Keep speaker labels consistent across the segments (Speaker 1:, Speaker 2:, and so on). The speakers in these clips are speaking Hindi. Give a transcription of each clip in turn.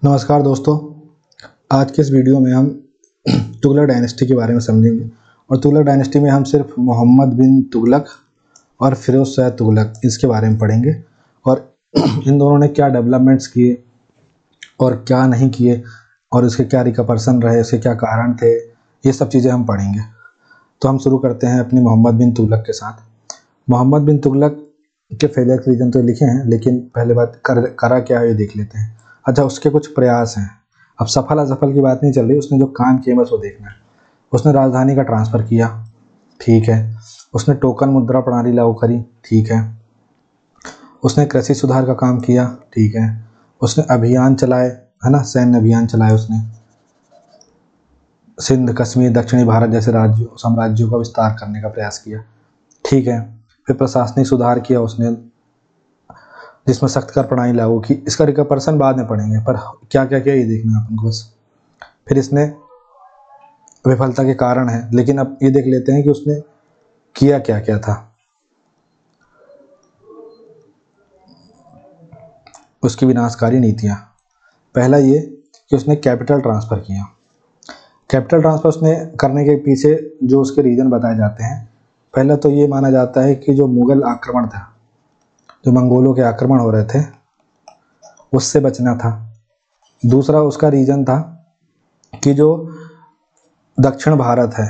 Speaker 1: नमस्कार दोस्तों, आज के इस वीडियो में हम तुगलक डायनेस्टी के बारे में समझेंगे। और तुगलक डायनेस्टी में हम सिर्फ मोहम्मद बिन तुगलक और फिरोज शाह तुगलक इसके बारे में पढ़ेंगे और इन दोनों ने क्या डेवलपमेंट्स किए और क्या नहीं किए और इसके क्या रिकपर्सन रहे, इसके क्या कारण थे, ये सब चीज़ें हम पढ़ेंगे। तो हम शुरू करते हैं अपनी मोहम्मद बिन तुगलक के साथ। मोहम्मद बिन तुगलक के फेलियर के रीज़न तो लिखे हैं, लेकिन पहले बात करा क्या है ये देख लेते हैं। अच्छा, उसके कुछ प्रयास हैं। अब सफल असफल की बात नहीं चल रही, उसने जो काम किए बस वो देखना है। उसने राजधानी का ट्रांसफ़र किया, ठीक है। उसने टोकन मुद्रा प्रणाली लागू करी, ठीक है। उसने कृषि सुधार का काम किया, ठीक है। उसने अभियान चलाए, है ना, सैन्य अभियान चलाए उसने। सिंध, कश्मीर, दक्षिणी भारत जैसे राज्यों साम्राज्यों का विस्तार करने का प्रयास किया, ठीक है। फिर प्रशासनिक सुधार किया उसने, जिसमें सख्त कर प्रणाली लागू की। इसका रिकपर्सन बाद में पढ़ेंगे, पर क्या क्या किया ये देखना है अपन को बस। फिर इसने विफलता के कारण है, लेकिन अब ये देख लेते हैं कि उसने किया क्या क्या था। उसकी विनाशकारी नीतियाँ। पहला ये कि उसने कैपिटल ट्रांसफ़र किया। कैपिटल ट्रांसफ़र उसने करने के पीछे जो उसके रीज़न बताए जाते हैं, पहला तो ये माना जाता है कि जो मुग़ल आक्रमण था, जो मंगोलों के आक्रमण हो रहे थे, उससे बचना था। दूसरा उसका रीज़न था कि जो दक्षिण भारत है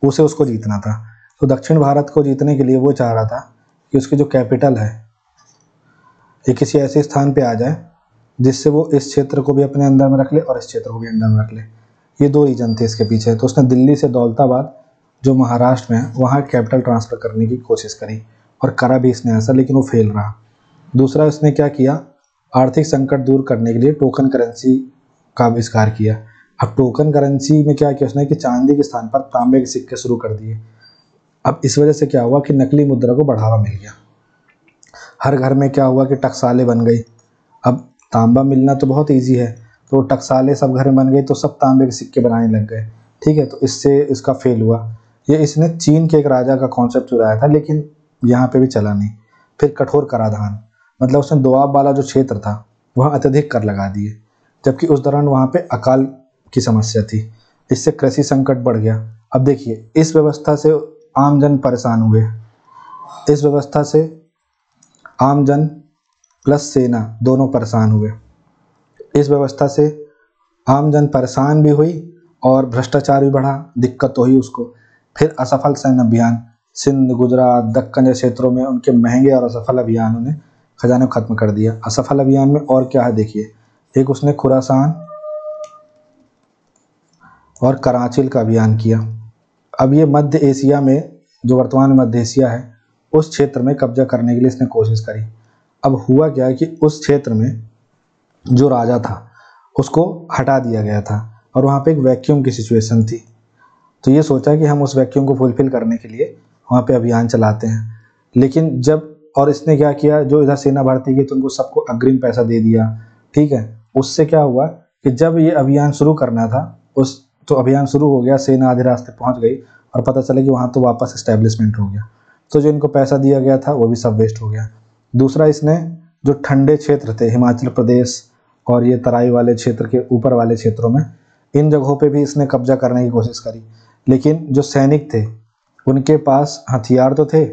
Speaker 1: उसे उसको जीतना था। तो दक्षिण भारत को जीतने के लिए वो चाह रहा था कि उसकी जो कैपिटल है ये किसी ऐसे स्थान पे आ जाए जिससे वो इस क्षेत्र को भी अपने अंदर में रख ले और इस क्षेत्र को भी अंदर में रख ले। ये दो रीज़न थे इसके पीछे। तो उसने दिल्ली से दौलताबाद, जो महाराष्ट्र में है, वहाँ कैपिटल ट्रांसफ़र करने की कोशिश करी और करा भी इसने ऐसा, लेकिन वो फेल रहा। दूसरा उसने क्या किया, आर्थिक संकट दूर करने के लिए टोकन करेंसी का आविष्कार किया। अब टोकन करेंसी में क्या किया उसने कि चांदी के स्थान पर तांबे के सिक्के शुरू कर दिए। अब इस वजह से क्या हुआ कि नकली मुद्रा को बढ़ावा मिल गया। हर घर में क्या हुआ कि टकसालें बन गई। अब तांबा मिलना तो बहुत ईजी है, तो टकसालें सब घर में बन गई, तो सब तांबे के सिक्के बनाने लग गए, ठीक है। तो इससे इसका फेल हुआ। ये इसने चीन के एक राजा का कॉन्सेप्ट चुराया था, लेकिन यहाँ पे भी चला नहीं। फिर कठोर कराधान, मतलब उसने दोआब वाला जो क्षेत्र था वहाँ अत्यधिक कर लगा दिए, जबकि उस दौरान वहाँ पे अकाल की समस्या थी। इससे कृषि संकट बढ़ गया। अब देखिए, इस व्यवस्था से आम जन परेशान हुए। इस व्यवस्था से आम जन प्लस सेना दोनों परेशान हुए। इस व्यवस्था से आम जन परेशान भी हुई और भ्रष्टाचार भी बढ़ा, दिक्कत तो हुई उसको। फिर असफल सैन्य अभियान, सिंध, गुजरात, दक्कन जैसे क्षेत्रों में उनके महंगे और असफल अभियानों ने खजाने को खत्म कर दिया। असफल अभियान में और क्या है देखिए, एक उसने खुरासान और कराचिल का अभियान किया। अब ये मध्य एशिया में, जो वर्तमान में मध्य एशिया है, उस क्षेत्र में कब्जा करने के लिए इसने कोशिश करी। अब हुआ क्या है कि उस क्षेत्र में जो राजा था उसको हटा दिया गया था और वहाँ पे एक वैक्यूम की सिचुएशन थी। तो ये सोचा कि हम उस वैक्यूम को फुलफिल करने के लिए वहाँ पे अभियान चलाते हैं। लेकिन जब, और इसने क्या किया, जो इधर सेना भर्ती की तो उनको सबको अग्रिम पैसा दे दिया, ठीक है। उससे क्या हुआ कि जब ये अभियान शुरू करना था, तो अभियान शुरू हो गया, सेना आधे रास्ते पहुँच गई और पता चला कि वहाँ तो वापस इस्टेब्लिशमेंट हो गया। तो जो इनको पैसा दिया गया था वो भी सब वेस्ट हो गया। दूसरा, इसने जो ठंडे क्षेत्र थे, हिमाचल प्रदेश और ये तराई वाले क्षेत्र के ऊपर वाले क्षेत्रों में, इन जगहों पे भी इसने कब्जा करने की कोशिश करी। लेकिन जो सैनिक थे उनके पास हथियार तो थे,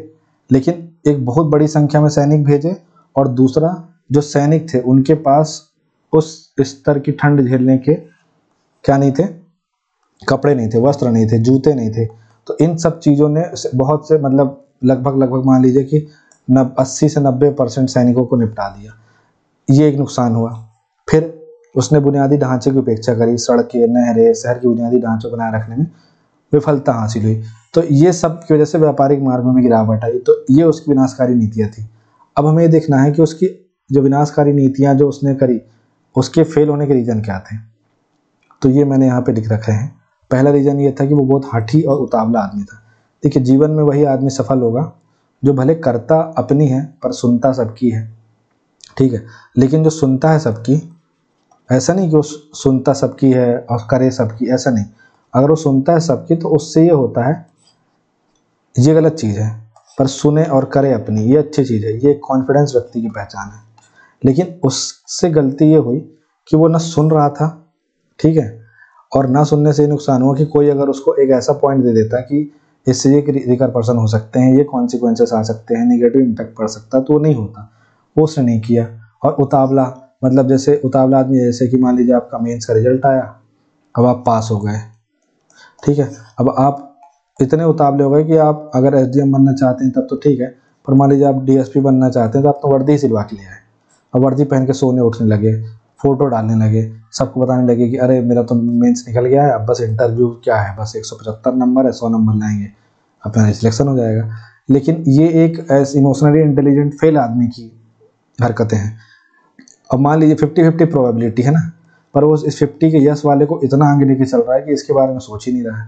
Speaker 1: लेकिन एक बहुत बड़ी संख्या में सैनिक भेजे, और दूसरा जो सैनिक थे उनके पास उस स्तर की ठंड झेलने के क्या नहीं थे, कपड़े नहीं थे, वस्त्र नहीं थे, जूते नहीं थे। तो इन सब चीज़ों ने बहुत से, मतलब लगभग मान लीजिए कि 80 से 90% सैनिकों को निपटा दिया। ये एक नुकसान हुआ। फिर उसने बुनियादी ढांचे की उपेक्षा करी, सड़कें, नहरें, शहर के बुनियादी ढांचे को बनाए रखने में विफलता हासिल हुई। तो ये सब की वजह से व्यापारिक मार्गों में गिरावट आई। तो ये उसकी विनाशकारी नीतियाँ थी। अब हमें ये देखना है कि उसकी जो विनाशकारी नीतियाँ जो उसने करी, उसके फेल होने के रीज़न क्या थे। तो ये मैंने यहाँ पे लिख रखे हैं। पहला रीज़न ये था कि वो बहुत हाठी और उतावला आदमी था। देखिए, जीवन में वही आदमी सफल होगा जो भले करता अपनी है पर सुनता सबकी है, ठीक है। लेकिन जो सुनता है सबकी, ऐसा नहीं कि वो सुनता सबकी है और करे सबकी, ऐसा नहीं। अगर वो सुनता है सबकी तो उससे ये होता है, ये गलत चीज़ है, पर सुने और करे अपनी, ये अच्छी चीज़ है। ये कॉन्फिडेंस व्यक्ति की पहचान है। लेकिन उससे गलती ये हुई कि वो ना सुन रहा था, ठीक है, और ना सुनने से नुकसान हुआ कि कोई अगर उसको एक ऐसा पॉइंट दे देता कि इससे ये रिकरपर्सन हो सकते हैं, ये कॉन्सिक्वेंसेस आ सकते हैं, नेगेटिव इम्पैक्ट पड़ सकता, तो वो नहीं होता, वो उसने नहीं किया। और उतावला, मतलब जैसे उतावला आदमी, जैसे कि मान लीजिए आपका मेंस का रिजल्ट आया, अब आप पास हो गए, ठीक है, अब आप इतने उतावले हो गए कि आप अगर एसडीएम बनना चाहते हैं तब तो ठीक है, पर मान लीजिए आप डीएसपी बनना चाहते हैं तो आप तो वर्दी ही सिलवा के ले आए। अब वर्दी पहन के सोने उठने लगे, फोटो डालने लगे, सबको बताने लगे कि अरे मेरा तो मेंस निकल गया है, अब बस इंटरव्यू क्या है, बस 175 नंबर है, 100 नंबर लाएंगे, अपना सिलेक्शन हो जाएगा। लेकिन ये एक ऐसे इमोशनली इंटेलिजेंट फेल आदमी की हरकतें हैं। अब मान लीजिए 50-50 प्रोबेबिलिटी है ना, पर वो इस 50 के यस वाले को इतना आगे लेके चल रहा है कि इसके बारे में सोच ही नहीं रहा है।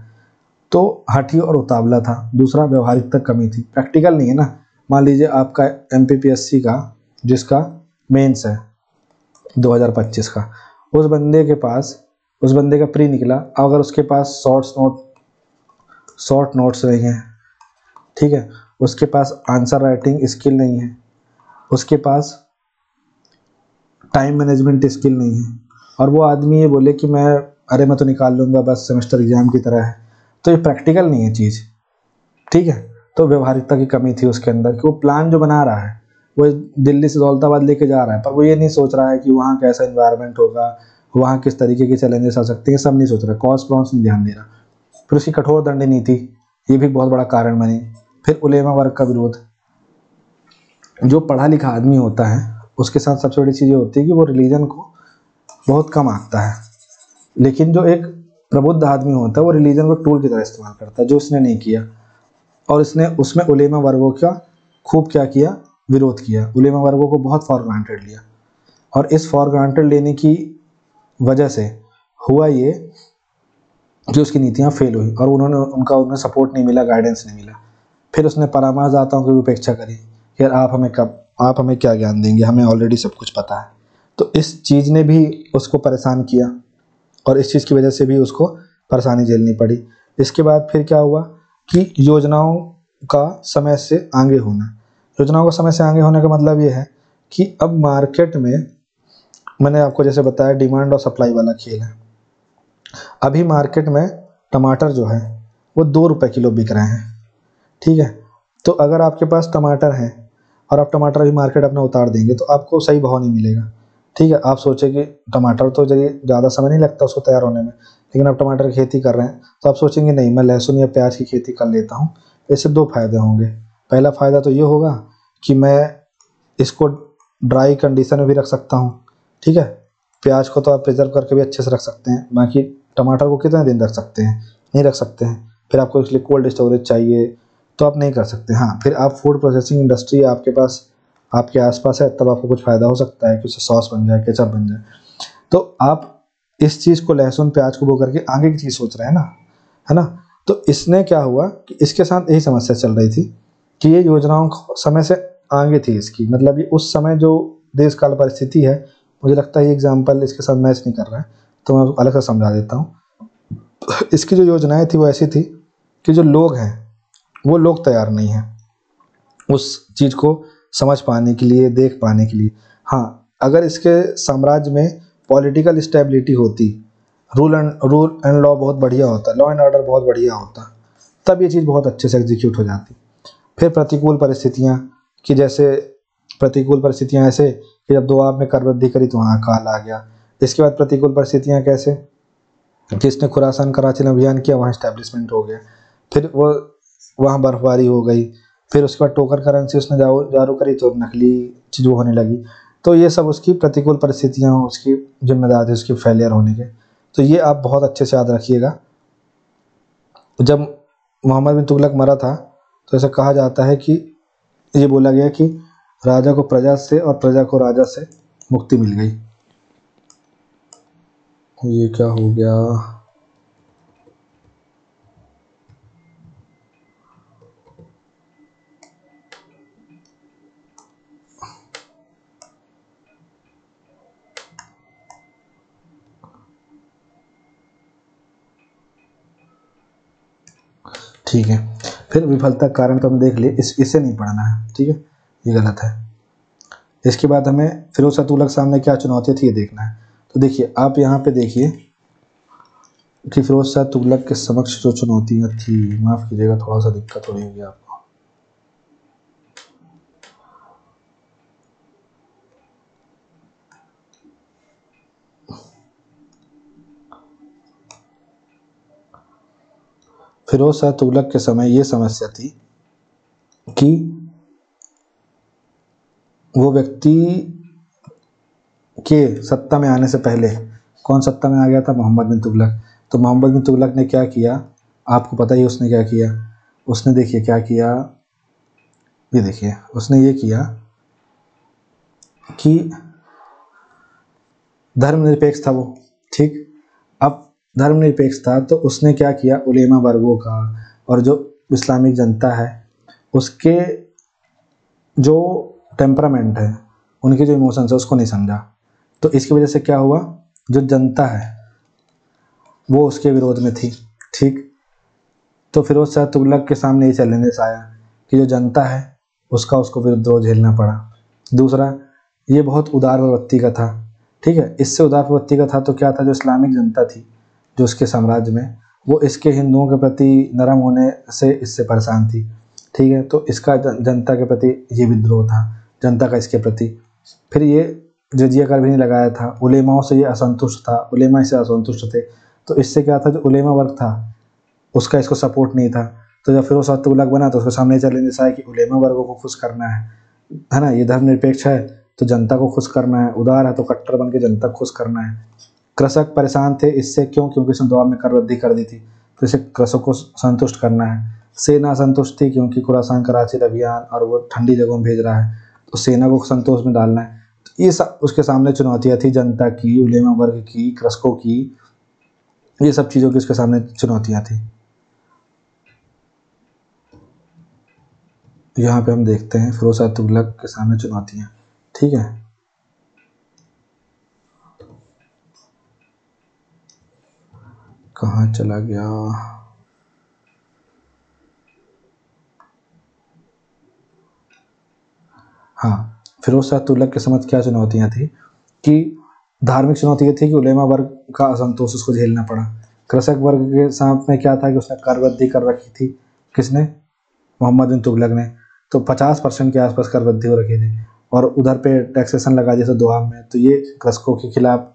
Speaker 1: तो हठी और उतावला था। दूसरा, व्यवहारिकता कमी थी, प्रैक्टिकल नहीं है ना। मान लीजिए आपका एमपीपीएससी का जिसका मेंस है 2025 का, उस बंदे का प्री निकला, अगर उसके पास शॉर्ट नोट्स नहीं है, ठीक है, उसके पास आंसर राइटिंग स्किल नहीं है, उसके पास टाइम मैनेजमेंट स्किल नहीं है, और वो आदमी ये बोले कि मैं तो निकाल लूँगा, बस सेमेस्टर एग्जाम की तरह है, तो ये प्रैक्टिकल नहीं है चीज़, ठीक है। तो व्यवहारिकता की कमी थी उसके अंदर कि वो प्लान जो बना रहा है, वो दिल्ली से दौलताबाद लेके जा रहा है, पर वो ये नहीं सोच रहा है कि वहाँ कैसा इन्वायरमेंट होगा, वहाँ किस तरीके के चैलेंजेस आ सकते हैं, सब नहीं सोच रहा, कॉस्ट प्रॉन्स नहीं ध्यान दे रहा। फिर उसकी कठोर दंड नीति, ये भी बहुत बड़ा कारण बनी। फिर उलेमा वर्ग का विरोध। जो पढ़ा लिखा आदमी होता है उसके साथ सबसे बड़ी चीज़ ये होती है कि वो रिलीजन को बहुत कम आंकता है, लेकिन जो एक प्रबुद्ध आदमी होता है वो रिलीजन को टूल की तरह इस्तेमाल करता है, जो उसने नहीं किया। और इसने उसमें उलेमा वर्गों का खूब क्या किया, विरोध किया, उलेमा वर्गों को बहुत फॉर ग्रांटेड लिया। और इस फॉर ग्रांटेड लेने की वजह से हुआ ये कि उसकी नीतियाँ फेल हुई और उन्हें सपोर्ट नहीं मिला, गाइडेंस नहीं मिला। फिर उसने परामर्शदाताओं की उपेक्षा करी कि यार आप हमें क्या ज्ञान देंगे, हमें ऑलरेडी सब कुछ पता है। तो इस चीज़ ने भी उसको परेशान किया और इस चीज़ की वजह से भी उसको परेशानी झेलनी पड़ी। इसके बाद फिर क्या हुआ कि योजनाओं का समय से आगे होना। योजनाओं का समय से आगे होने का मतलब ये है कि अब मार्केट में, मैंने आपको जैसे बताया, डिमांड और सप्लाई वाला खेल है। अभी मार्केट में टमाटर जो है वो 2 रुपये किलो बिक रहे हैं, ठीक है। तो अगर आपके पास टमाटर है और आप टमाटर अभी मार्केट अपना उतार देंगे तो आपको सही भाव नहीं मिलेगा, ठीक है। आप सोचे कि टमाटर तो चलिए ज़्यादा समय नहीं लगता उसको तैयार होने में, लेकिन आप टमाटर की खेती कर रहे हैं तो आप सोचेंगे नहीं, मैं लहसुन या प्याज की खेती कर लेता हूँ। इससे 2 फायदे होंगे। पहला फ़ायदा तो ये होगा कि मैं इसको ड्राई कंडीशन में भी रख सकता हूँ, ठीक है। प्याज को तो आप प्रिजर्व करके भी अच्छे से रख सकते हैं, बाकी टमाटर को कितने दिन रख सकते हैं, नहीं रख सकते हैं। फिर आपको इसलिए कोल्ड स्टोरेज चाहिए तो आप नहीं कर सकते। हाँ, फिर आप फूड प्रोसेसिंग इंडस्ट्री आपके पास, आपके आसपास है, तब आपको कुछ फ़ायदा हो सकता है कि उससे सॉस बन जाए, केचप बन जाए। तो आप इस चीज़ को, लहसुन प्याज को बो करके आगे की चीज़ सोच रहे हैं ना, है ना। तो इसने क्या हुआ कि इसके साथ यही समस्या चल रही थी कि ये योजनाओं समय से आगे थी इसकी, मतलब ये उस समय जो देश काल परिस्थिति है, मुझे लगता है ये एग्जाम्पल इसके साथ मैच नहीं कर रहा है, तो मैं अलग से समझा देता हूँ। इसकी जो योजनाएं थी वो ऐसी थी कि जो लोग हैं वो लोग तैयार नहीं हैं उस चीज़ को समझ पाने के लिए, देख पाने के लिए। हाँ, अगर इसके साम्राज्य में पॉलिटिकल स्टेबिलिटी होती, रूल एंड लॉ बहुत बढ़िया होता, लॉ एंड ऑर्डर बहुत बढ़िया होता, तब ये चीज़ बहुत अच्छे से एग्जीक्यूट हो जाती। फिर प्रतिकूल परिस्थितियाँ, कि जैसे प्रतिकूल परिस्थितियाँ ऐसे कि जब दुआब में कर वृद्धि करी तो वहाँ अकाल आ गया। इसके बाद प्रतिकूल परिस्थितियाँ कैसे, जिसने खुरासान कराची में अभियान किया वहाँ इस्टेब्लिशमेंट हो गया, फिर वो वहाँ बर्फबारी हो गई, फिर उसके बाद टोकन करेंसी उसने जारू करी तो नकली चीज़ होने लगी। तो ये सब उसकी प्रतिकूल परिस्थितियाँ, उसकी जिम्मेदार थी उसकी फेलियर होने के। तो ये आप बहुत अच्छे से याद रखिएगा। जब मोहम्मद बिन तुगलक मरा था तो ऐसा कहा जाता है कि ये बोला गया कि राजा को प्रजा से और प्रजा को राजा से मुक्ति मिल गई। ये क्या हो गया, ठीक है। फिर विफलता कारण तो हम देख लिए, इसे नहीं पढ़ना है, ठीक है, ये गलत है। इसके बाद हमें फिरोज शाह तुगलक सामने क्या चुनौतियाँ थी ये देखना है। तो देखिए आप यहाँ पे देखिए कि फिरोज शाह तुगलक के समक्ष जो चुनौतियाँ थी, माफ़ कीजिएगा थोड़ा सा दिक्कत हो रही होगी आपको। फिरोज शाह तुगलक के समय ये समस्या थी कि वो व्यक्ति के सत्ता में आने से पहले, कौन सत्ता में आ गया था? मोहम्मद बिन तुगलक। तो मोहम्मद बिन तुगलक ने क्या किया, आपको पता ही उसने क्या किया। उसने देखिए क्या किया, ये देखिए उसने ये किया कि धर्मनिरपेक्ष था वो, ठीक। अब धर्मनिरपेक्ष था तो उसने क्या किया, उलेमा वर्गों का और जो इस्लामिक जनता है उसके जो टेम्परामेंट है, उनके जो इमोशंस है उसको नहीं समझा। तो इसकी वजह से क्या हुआ, जो जनता है वो उसके विरोध में थी, ठीक। तो फिरोज शाह तुगलक के सामने ये चैलेंजेस आया कि जो जनता है उसको विद्रोह झेलना पड़ा। दूसरा, ये बहुत उदार प्रवृत्ति का था, ठीक है। इससे उदार प्रवृत्ति का था तो क्या था, जो इस्लामिक जनता थी जो उसके साम्राज्य में, वो इसके हिंदुओं के प्रति नरम होने से इससे परेशान थी, ठीक है। तो इसका जनता के प्रति ये विद्रोह था, जनता का इसके प्रति। फिर ये जजिया कर भी नहीं लगाया था, उलेमाओं से ये असंतुष्ट था, उलेमा इससे असंतुष्ट थे। तो इससे क्या था, जो उलेमा वर्ग था उसका इसको सपोर्ट नहीं था। तो जब फिरोज शाह तुगलक बना तो उसके सामने चैलेंजेस आया कि उलेमा वर्गों को खुश करना है ना, ये धर्मनिरपेक्ष है तो जनता को खुश करना है, उदार है तो कट्टर बन के जनता को खुश करना है। कृषक परेशान थे इससे, क्यों? क्योंकि उसने दौर में कर वृद्धि कर दी थी, तो इसे कृषक को संतुष्ट करना है। सेना संतुष्ट थी क्योंकि खुरासान कराची अभियान और वो ठंडी जगहों में भेज रहा है, तो सेना को संतोष में डालना है। तो ये सब उसके सामने चुनौतियाँ थी, जनता की, उलेमा वर्ग की, कृषकों की, ये सब चीज़ों की उसके सामने चुनौतियाँ थी। यहाँ पे हम देखते हैं फिरोज शाह तुगलक के सामने चुनौतियाँ, ठीक है। कहाँ चला गया, हाँ, फिरोज शाह तुगलक के समझ क्या चुनौतियाँ थी कि धार्मिक चुनौती ये थी कि उलेमा वर्ग का असंतोष उसको झेलना पड़ा। कृषक वर्ग के सामने क्या था कि उसने कर वृद्धि कर रखी थी, किसने? मोहम्मद बिन तुगलक ने। तो 50% के आसपास कर वृद्धि हो रखी थी और उधर पे टैक्सेशन लगा जैसे दोआब में, तो ये कृषकों के खिलाफ,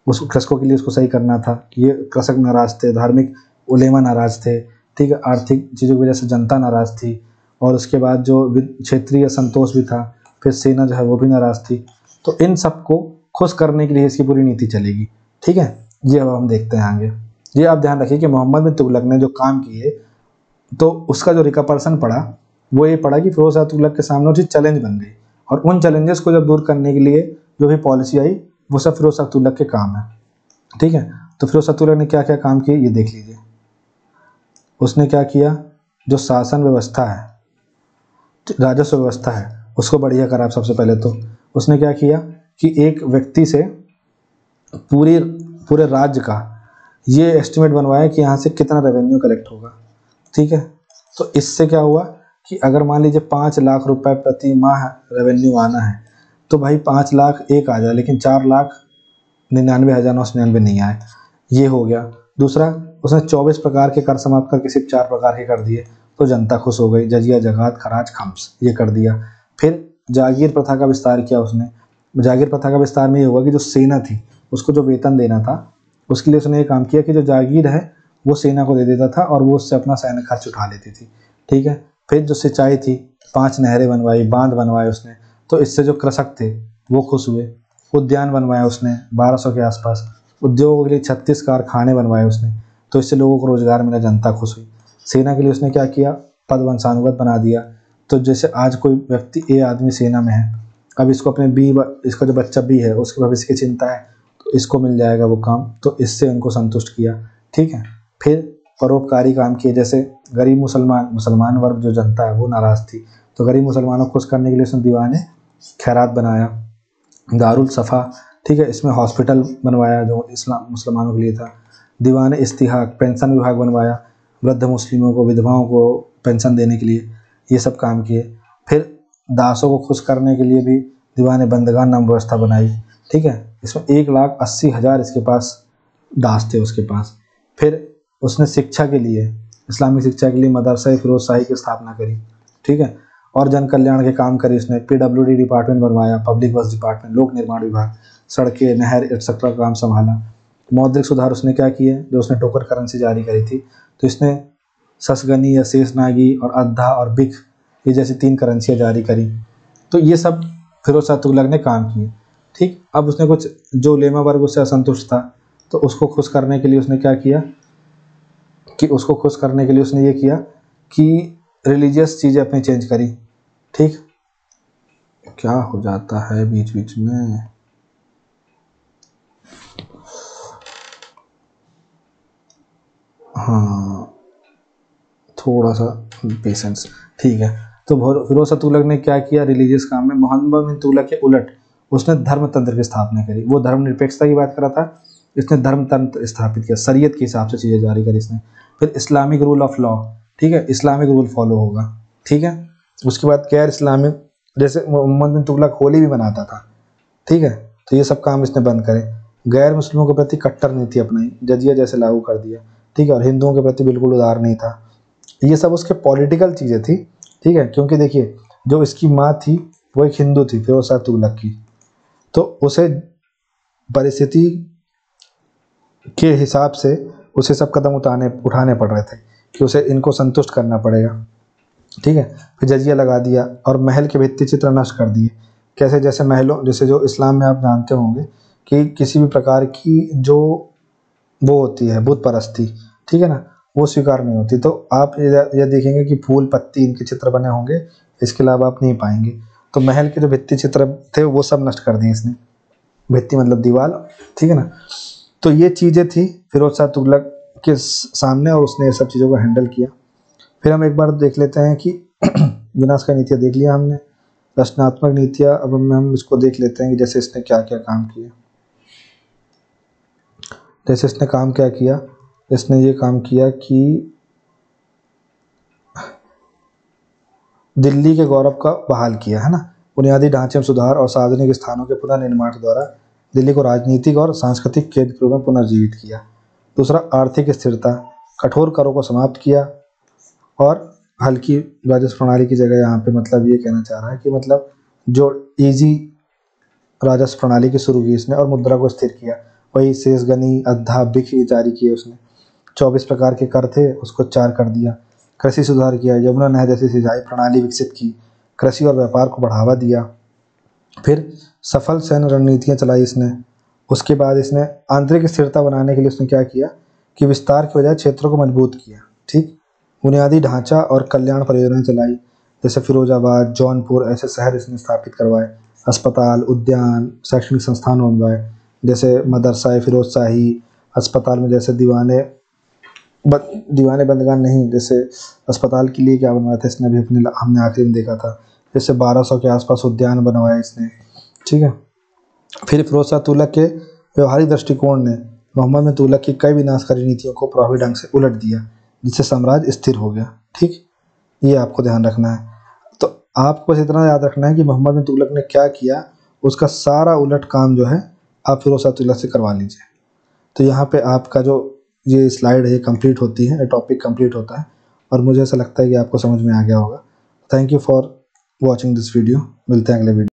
Speaker 1: उस कृषकों के लिए उसको सही करना था। ये कृषक नाराज थे, धार्मिक उलेमा नाराज थे, ठीक है। आर्थिक चीज़ों की वजह से जनता नाराज थी और उसके बाद जो क्षेत्रीय असंतोष भी था, फिर सेना जो है वो भी नाराज थी। तो इन सबको खुश करने के लिए इसकी पूरी नीति चलेगी, ठीक है। ये अब हम देखते हैं आगे। ये आप ध्यान रखिए कि मोहम्मद बिन तुगलक ने जो काम किए तो उसका जो रिकपर्सन पड़ा वो ये पड़ा कि फिरोज शाह तुगलक के सामने वो चीज़ चैलेंज बन गई, और उन चैलेंजेस को जब दूर करने के लिए जो भी पॉलिसी आई वो सब फिरोज शाह तुगलक के काम है, ठीक है। तो फिरोज शाह तुगलक ने क्या क्या काम किए ये देख लीजिए। उसने क्या किया, जो शासन व्यवस्था है, राजस्व व्यवस्था है, उसको बढ़िया करा। सबसे पहले तो उसने क्या किया कि एक व्यक्ति से पूरे राज्य का ये एस्टिमेट बनवाया कि यहाँ से कितना रेवेन्यू कलेक्ट होगा, ठीक है। तो इससे क्या हुआ कि अगर मान लीजिए 5 लाख रुपए प्रति माह रेवेन्यू आना है तो भाई 5 लाख एक आ जाए, लेकिन 4,99,999 नहीं आए, ये हो गया। दूसरा, उसने 24 प्रकार के कर समाप्त करके सिर्फ 4 प्रकार के कर दिए तो जनता खुश हो गई, जजिया जगात खराज खम्स ये कर दिया। फिर जागीर प्रथा का विस्तार किया उसने। जागीर प्रथा का विस्तार में ये हुआ कि जो सेना थी उसको जो वेतन देना था उसके लिए उसने ये काम किया कि जो जागीर है वो सेना को दे देता था और वो उससे अपना सैन्य खर्च उठा लेती थी, ठीक है। फिर जो सिंचाई थी, 5 नहरें बनवाई, बांध बनवाए उसने, तो इससे जो कृषक थे वो खुश हुए। उद्यान बनवाया उसने 1200 के आसपास, उद्योगों के लिए 36 कारखाने बनवाए उसने, तो इससे लोगों को रोजगार मिला, जनता खुश हुई। सेना के लिए उसने क्या किया, पद वंशानुगत बना दिया। तो जैसे आज कोई व्यक्ति ए आदमी सेना में है, अब इसको अपने इसका जो बच्चा बी है उसके भविष्य की चिंता है तो इसको मिल जाएगा वो काम, तो इससे उनको संतुष्ट किया, ठीक है। फिर परोपकारी काम किए, जैसे गरीब मुसलमान वर्ग जो जनता है वो नाराज़ थी, तो गरीब मुसलमानों को खुश करने के लिए उसने दीवाने खैरात बनाया, दारुल सफ़ा, ठीक है। इसमें हॉस्पिटल बनवाया जो इस्लाम मुसलमानों के लिए था। दीवान इस्तिहाक पेंशन विभाग बनवाया, वृद्ध मुस्लिमों को, विधवाओं को पेंशन देने के लिए, ये सब काम किए। फिर दासों को खुश करने के लिए भी दीवाने बंदगान नाम व्यवस्था बनाई, ठीक है। इसमें 1,80,000 इसके पास दास थे उसके पास। फिर उसने शिक्षा के लिए, इस्लामिक शिक्षा के लिए मदरसा फिरोज शाही की स्थापना करी, ठीक है। और जन कल्याण के काम करे इसने, PWD डिपार्टमेंट बनवाया, पब्लिक वर्क्स डिपार्टमेंट, लोक निर्माण विभाग, सड़कें, नहर एक्सेट्रा काम संभाला। मौद्रिक सुधार उसने क्या किए, जो उसने टोकन करेंसी जारी करी थी, तो इसने ससगनी या शेषनागी और अद्धा और बिक ये जैसी 3 करेंसियाँ जारी करी। तो ये सब फिरोज शाह तुगलक ने काम किए, ठीक। अब उसने कुछ जो लेमा वर्ग उससे असंतुष्ट था, तो उसको खुश करने के लिए उसने क्या किया कि उसने ये किया कि रिलीजियस चीज़ें अपनी चेंज करी, ठीक। क्या हो जाता है बीच बीच में, हाँ थोड़ा सा पेशेंस, ठीक है। तो फिरोज शाह तुगलक ने क्या किया, रिलीजियस काम में मोहम्मद बिन तुगलक के उलट उसने धर्मतंत्र की स्थापना करी। वो धर्मनिरपेक्षता की बात कर रहा था, इसने धर्मतंत्र स्थापित किया, शरीयत के हिसाब से चीज़ें जारी करी इसने। फिर इस्लामिक रूल ऑफ लॉ, ठीक है, इस्लामिक रूल फॉलो होगा, ठीक है। उसके बाद गैर इस्लामिक, जैसे मोहम्मद बिन तुगलक होली भी मनाता था, ठीक है, तो ये सब काम इसने बंद करे। गैर मुस्लिमों के प्रति कट्टर नीति अपनाई, जजिया जैसे लागू कर दिया, ठीक है, और हिंदुओं के प्रति बिल्कुल उदार नहीं था। ये सब उसके पॉलिटिकल चीज़ें थी, ठीक है, क्योंकि देखिए जो इसकी माँ थी वो एक हिंदू थी, फिरोज शाह तुगलक की, तो उसे परिस्थिति के हिसाब से उसे सब कदम उठाने पड़ रहे थे कि उसे इनको संतुष्ट करना पड़ेगा, ठीक है। फिर जजिया लगा दिया और महल के भित्ति चित्र नष्ट कर दिए। कैसे, जैसे महलों, जैसे जो इस्लाम में आप जानते होंगे कि किसी भी प्रकार की जो वो होती है बुत परस्ती, ठीक है ना, वो स्वीकार नहीं होती। तो आप ये देखेंगे कि फूल पत्ती इनके चित्र बने होंगे, इसके अलावा आप नहीं पाएंगे। तो महल के जो भित्ति चित्र थे वो सब नष्ट कर दिए इसने, भित्ति मतलब दीवार, ठीक है ना। तो ये चीज़ें थी फिरोज शाह तुगलक के सामने और उसने ये सब चीज़ों को हैंडल किया। फिर हम एक बार देख लेते हैं कि विनाश का नीतियाँ देख लिया हमने, रचनात्मक नीतियाँ, अब हम इसको देख लेते हैं कि जैसे इसने क्या क्या काम किया। जैसे इसने काम क्या किया, इसने ये काम किया कि दिल्ली के गौरव का बहाल किया, है ना। बुनियादी ढांचे में सुधार और सार्वजनिक स्थानों के पुनर्निर्माण के द्वारा दिल्ली को राजनीतिक और सांस्कृतिक केंद्र के रूप में पुनर्जीवित किया। दूसरा, आर्थिक स्थिरता, कठोर करों को समाप्त किया और हल्की राजस्व प्रणाली की जगह यहाँ पे मतलब ये कहना चाह रहा है कि मतलब जो इजी राजस्व प्रणाली की शुरू की इसने और मुद्रा को स्थिर किया। वही शेषगनी, अद्धा, बिक जारी किए उसने। 24 प्रकार के कर थे उसको 4 कर दिया। कृषि सुधार किया, यमुना नहर जैसी सिंचाई प्रणाली विकसित की, कृषि और व्यापार को बढ़ावा दिया। फिर सफल सैन्य रणनीतियाँ चलाई इसने। उसके बाद इसने आंतरिक स्थिरता बनाने के लिए उसने क्या किया कि विस्तार के बजाय क्षेत्रों को मजबूत किया, ठीक। बुनियादी ढांचा और कल्याण परियोजनाएं चलाई, जैसे फिरोजाबाद, जौनपुर ऐसे शहर इसने स्थापित करवाए। अस्पताल, उद्यान, शैक्षणिक संस्थान बनवाए, जैसे मदरसा फिरोज शाही। अस्पताल में जैसे दीवाने बंदगान नहीं, जैसे अस्पताल के लिए क्या बनवाया था इसने, अभी हमने आखिरी में देखा था, जैसे 1200 के आसपास उद्यान बनवाया इसने, ठीक है। फिर फिरोज शाह तुगलक के व्यवहारिक दृष्टिकोण ने मोहम्मद बिन तुगलक की कई विनाशकारी नीतियों को प्रभावी ढंग से उलट दिया, जिससे साम्राज्य स्थिर हो गया, ठीक। ये आपको ध्यान रखना है। तो आपको बस इतना याद रखना है कि मोहम्मद बिन तुगलक ने क्या किया, उसका सारा उलट काम जो है आप फिरोज शाह तुगलक से करवा लीजिए। तो यहाँ पे आपका जो ये स्लाइड है कंप्लीट होती है, टॉपिक कंप्लीट होता है और मुझे ऐसा लगता है कि आपको समझ में आ गया होगा। Thank you for watching this video. मिलते हैं अगले वीडियो।